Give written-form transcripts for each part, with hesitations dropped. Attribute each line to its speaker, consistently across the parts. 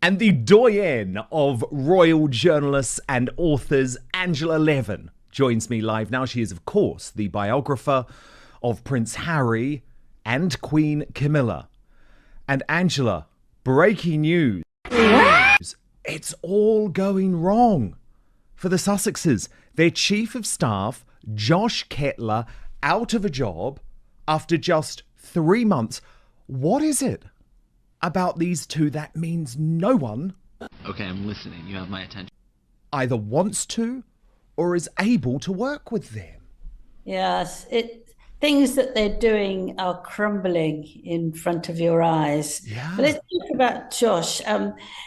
Speaker 1: And the doyenne of royal journalists and authors, Angela Levin, joins me live now. She is, of course, the biographer of Prince Harry and Queen Camilla. And Angela, breaking news. It's all going wrong for the Sussexes. Their chief of staff, Josh Kettler, out of a job after just 3 months. What is it about these two that means no one...
Speaker 2: Okay, I'm listening. You have my attention.
Speaker 1: ...either wants to or is able to work with them?
Speaker 3: Yes, things that they're doing are crumbling in front of your eyes.
Speaker 1: Yeah.
Speaker 3: But let's talk about Josh.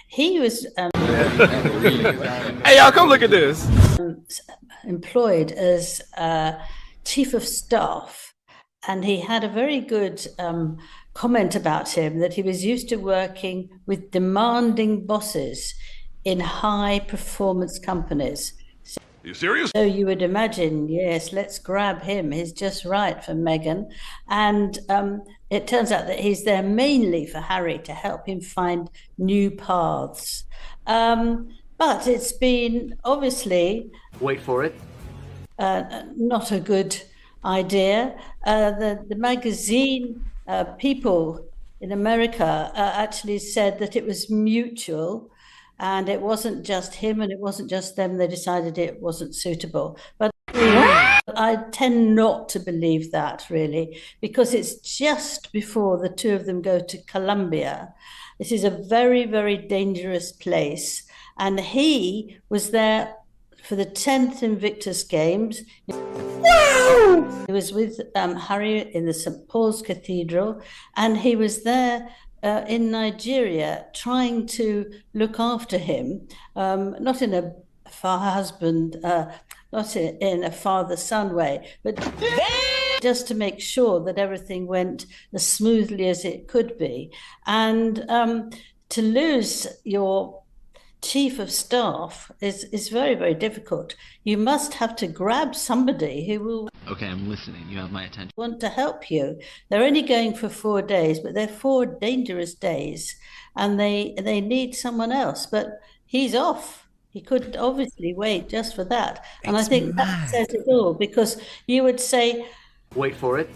Speaker 3: He was
Speaker 4: Hey, y'all, come look at this.
Speaker 3: employed as chief of staff, and he had a very good comment about him, that he was used to working with demanding bosses in high performance companies.
Speaker 4: You serious?
Speaker 3: So you would imagine, yes, let's grab him. He's just right for Meghan. And it turns out that he's there mainly for Harry, to help him find new paths. But it's been obviously...
Speaker 2: Wait for it.
Speaker 3: not a good idea. The magazine people in America actually said that it was mutual, and it wasn't just him and it wasn't just them. They decided it wasn't suitable. But I tend not to believe that, really, because it's just before the two of them go to Colombia. This is a very, very dangerous place. And he was there for the 10th Invictus Games. He was with Harry in the St. Paul's Cathedral, and he was there in Nigeria trying to look after him, not in a not in a father-son way, but just to make sure that everything went as smoothly as it could be. And to lose your chief of staff is very, very difficult. You must have to grab somebody who will...
Speaker 2: Okay, I'm listening. You have my attention.
Speaker 3: ...want to help you. They're only going for 4 days, but they're 4 dangerous days, and they need someone else. But he's off. He could obviously wait just for that. And I think that says it all, because you would say...
Speaker 2: Wait for it.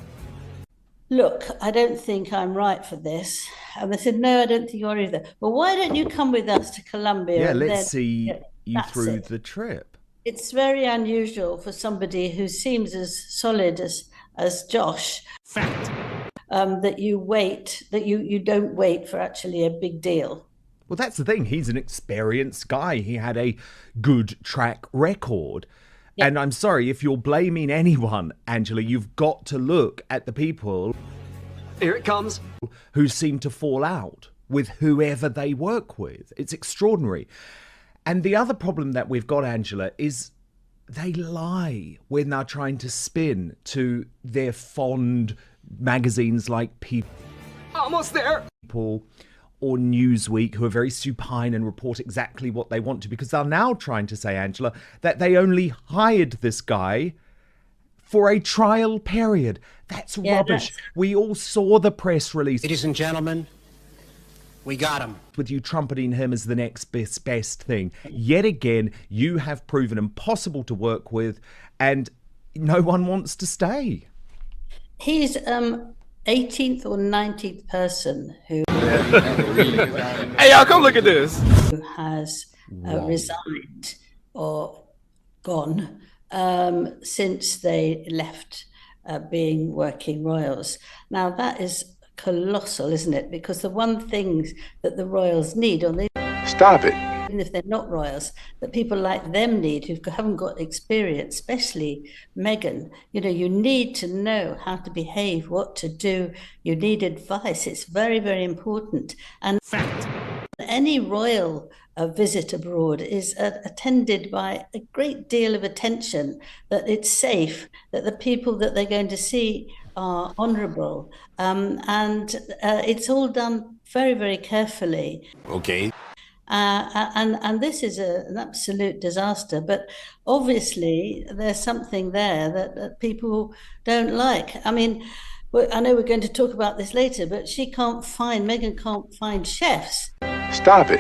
Speaker 3: Look, I don't think I'm right for this. And they said, no, I don't think you are either. Well, why don't you come with us to Colombia?
Speaker 1: Yeah,
Speaker 3: and
Speaker 1: let's see you through
Speaker 3: it.
Speaker 1: the trip.
Speaker 3: It's very unusual for somebody who seems as solid as Josh.
Speaker 4: Fact.
Speaker 3: That you don't wait for actually a big deal.
Speaker 1: Well, that's the thing. He's an experienced guy. He had a good track record. Yep. And I'm sorry, if you're blaming anyone, Angela, you've got to look at the people...
Speaker 2: Here it comes.
Speaker 1: ...who seem to fall out with whoever they work with. It's extraordinary. And the other problem that we've got, Angela, is they lie when they're trying to spin to their fond magazines like People...
Speaker 4: Almost there.
Speaker 1: ...or Newsweek, who are very supine and report exactly what they want to, because they're now trying to say, Angela, that they only hired this guy for a trial period. That's rubbish. We all saw the press release.
Speaker 5: Ladies and gentlemen, we got him.
Speaker 1: With you trumpeting him as the next best thing. Yet again, you have proven impossible to work with, and no one wants to stay.
Speaker 3: He's 18th or 19th person who
Speaker 4: Hey, y'all, come look at this.
Speaker 3: who has resigned or gone since they left being working royals. Now, that is colossal, isn't it? Because the one thing that the royals need,
Speaker 4: Stop it.
Speaker 3: even if they're not royals, that people like them need, who haven't got experience, especially Meghan. You know, you need to know how to behave, what to do. You need advice. It's very, very important. And
Speaker 4: Fact.
Speaker 3: any royal visit abroad is attended by a great deal of attention, that it's safe, that the people that they're going to see are honourable, and it's all done very, very carefully.
Speaker 5: Okay.
Speaker 3: And this is an absolute disaster. But obviously, there's something there that people don't like. I mean, I know we're going to talk about this later, but Meghan can't find chefs.
Speaker 4: Stop it.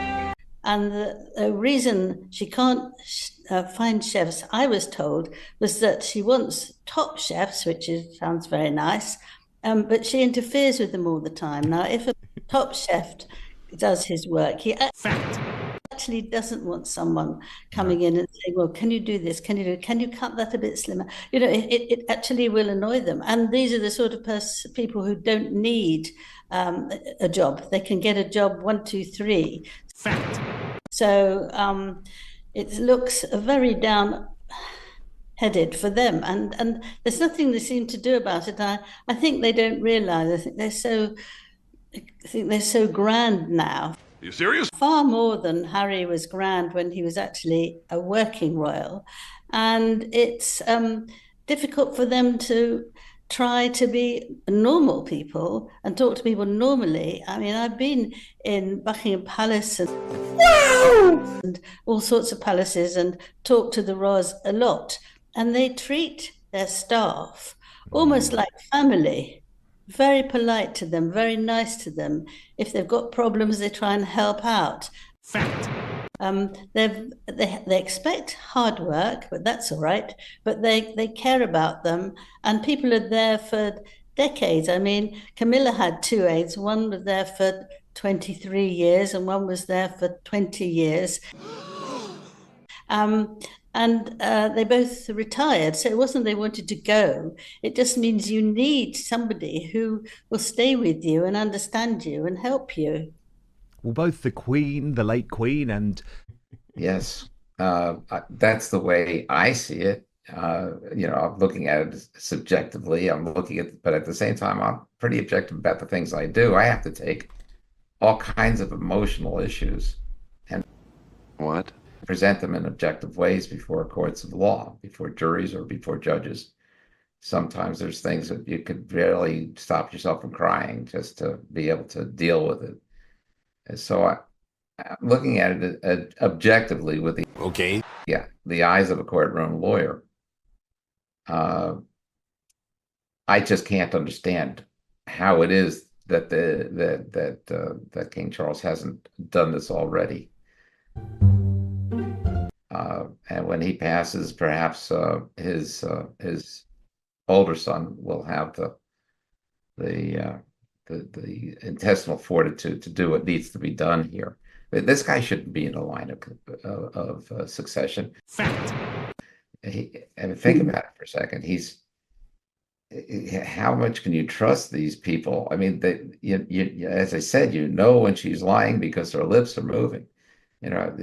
Speaker 3: And the reason she can't find chefs, I was told, was that she wants top chefs, which sounds very nice, but she interferes with them all the time. Now, if a top chef does his work, he actually doesn't want someone coming in and saying, well, can you do this? Can you cut that a bit slimmer? You know, it actually will annoy them. And these are the sort of people who don't need a job. They can get a job 1, 2, 3. So it looks very down-headed for them, and there's nothing they seem to do about it. I think they don't realise. I think they're so grand now.
Speaker 4: Are you serious?
Speaker 3: Far more than Harry was grand when he was actually a working royal, and it's difficult for them to try to be normal people and talk to people normally. I mean, I've been in Buckingham Palace and all sorts of palaces and talked to the royals a lot, and they treat their staff almost like family. Very polite to them, very nice to them. If they've got problems, they try and help out. They expect hard work, but that's all right. But they care about them, and people are there for decades. I mean, Camilla had 2 aides. One was there for 23 years, and one was there for 20 years. And they both retired. So it wasn't they wanted to go. It just means you need somebody who will stay with you and understand you and help you.
Speaker 1: Well, both the Queen, the late Queen, and...
Speaker 6: Yes, that's the way I see it. I'm looking at it subjectively. But at the same time, I'm pretty objective about the things I do. I have to take all kinds of emotional issues and present them in objective ways before courts of law, before juries, or before judges. Sometimes there's things that you could barely stop yourself from crying just to be able to deal with it. And so I'm looking at it objectively with the eyes of a courtroom lawyer. I just can't understand how it is that that King Charles hasn't done this already. And when he passes, perhaps his older son will have the intestinal fortitude to do what needs to be done here. This guy shouldn't be in the line of succession. And think about it for a second. How much can you trust these people? I mean, as I said, when she's lying because her lips are moving.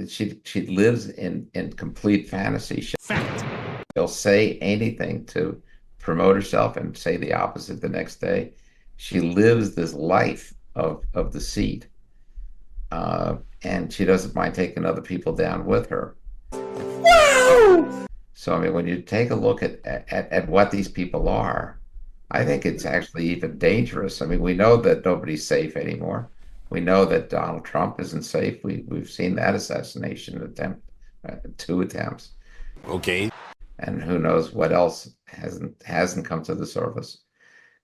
Speaker 6: She lives in complete fantasy. She'll say anything to promote herself and say the opposite the next day. She lives this life of deceit, and she doesn't mind taking other people down with her. So, I mean, when you take a look at what these people are, I think it's actually even dangerous. I mean, we know that nobody's safe anymore. We know that Donald Trump isn't safe. We've seen that assassination attempt, 2 attempts. And who knows what else hasn't come to the surface.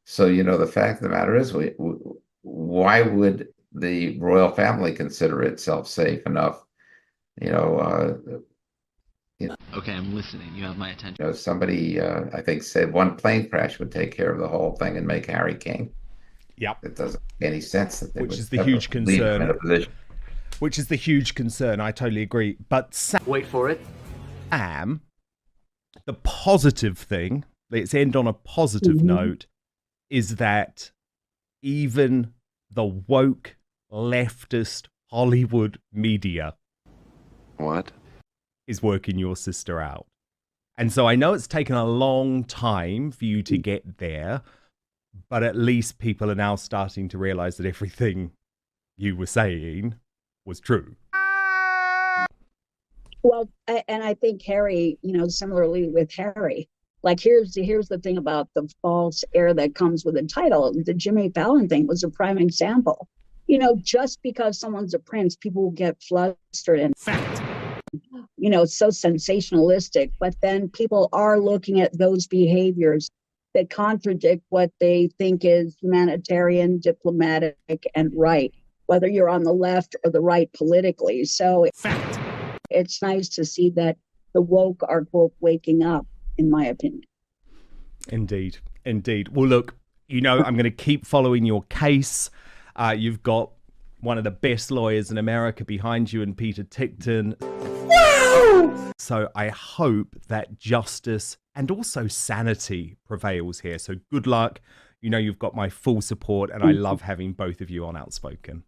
Speaker 6: So, the fact of the matter is, why would the royal family consider itself safe enough?
Speaker 2: Okay, I'm listening. You have my attention.
Speaker 6: Somebody, I think, said one plane crash would take care of the whole thing and make Harry king.
Speaker 1: Yep.
Speaker 6: It doesn't make any sense that they
Speaker 1: Which is the huge concern. Which is the huge concern. I totally agree. But
Speaker 2: Wait for it.
Speaker 1: Sam, the positive thing, let's end on a positive note, is that even the woke leftist Hollywood media is working your sister out. And so I know it's taken a long time for you to get there, but at least people are now starting to realize that everything you were saying was true.
Speaker 7: Well, and I think Harry, similarly with Harry, like here's the thing about the false air that comes with a title. The Jimmy Fallon thing was a prime example. Just because someone's a prince, people will get flustered and it's so sensationalistic. But then people are looking at those behaviors that contradict what they think is humanitarian, diplomatic, and right. whether you're on the left or the right politically. So
Speaker 1: Fact.
Speaker 7: it's nice to see that the woke are, quote, waking up, in my opinion.
Speaker 1: Indeed. Indeed. Well, look, you know, I'm going to keep following your case. You've got one of the best lawyers in America behind you, and Peter Tickton. Woo! So I hope that justice and also sanity prevails here. So good luck. You know, you've got my full support, and I love having both of you on Outspoken.